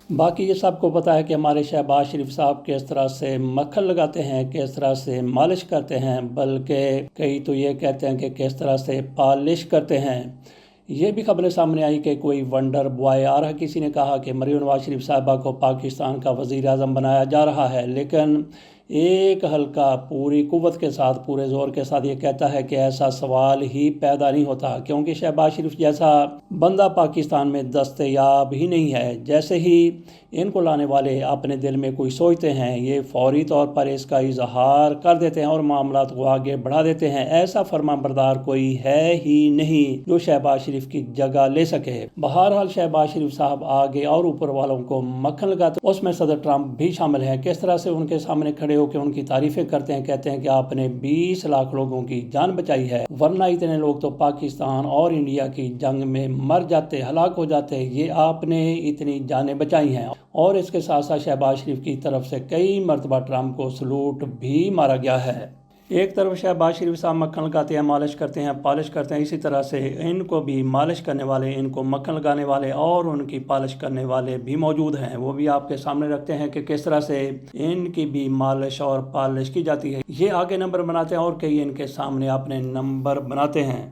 बाकी ये सबको पता है कि हमारे शहबाज शरीफ साहब किस तरह से मक्खन लगाते हैं, किस तरह से मालिश करते हैं, बल्कि कई तो ये कहते हैं कि किस तरह से पॉलिश करते हैं। ये भी खबरें सामने आई कि कोई वंडर बॉय आ रहा, किसी ने कहा कि मरीम नवाज शरीफ साहबा को पाकिस्तान का वज़ीर आज़म बनाया जा रहा है, लेकिन एक हल्का पूरी कुव्वत के साथ, पूरे ज़ोर के साथ ये कहता है कि ऐसा सवाल ही पैदा नहीं होता, क्योंकि शहबाज शरीफ जैसा बंदा पाकिस्तान में दस्तयाब ही नहीं है। जैसे ही इनको लाने वाले अपने दिल में कोई सोचते हैं, ये फौरी तौर पर इसका इजहार कर देते हैं और मामलात को आगे बढ़ा देते हैं। ऐसा फरमाबरदार कोई है ही नहीं जो शहबाज शरीफ की जगह ले सके। बहरहाल शहबाज शरीफ साहब आगे और ऊपर वालों को मक्खन लगाते, उसमें सदर ट्रंप भी शामिल हैं। किस तरह से उनके सामने खड़े होकर उनकी तारीफें करते हैं, कहते हैं कि आपने 20 लाख लोगों की जान बचाई है, वरना इतने लोग तो पाकिस्तान और इंडिया की जंग में मर जाते, हलाक हो जाते, ये आपने इतनी जानें बचाई हैं। और इसके साथ साथ शहबाज शरीफ की तरफ से कई मरतबा ट्रंप को सलूट भी मारा गया है। एक तरफ शहबाज शरीफ साहब मक्खन लगाते हैं, मालिश करते हैं, पॉलिश करते हैं, इसी तरह से इनको भी मालिश करने वाले, इनको मक्खन लगाने वाले और उनकी पॉलिश करने वाले भी मौजूद हैं। वो भी आपके सामने रखते हैं कि किस तरह से इनकी भी मालिश और पॉलिश की जाती है। ये आगे नंबर बनाते हैं और कई इनके सामने अपने नंबर बनाते हैं।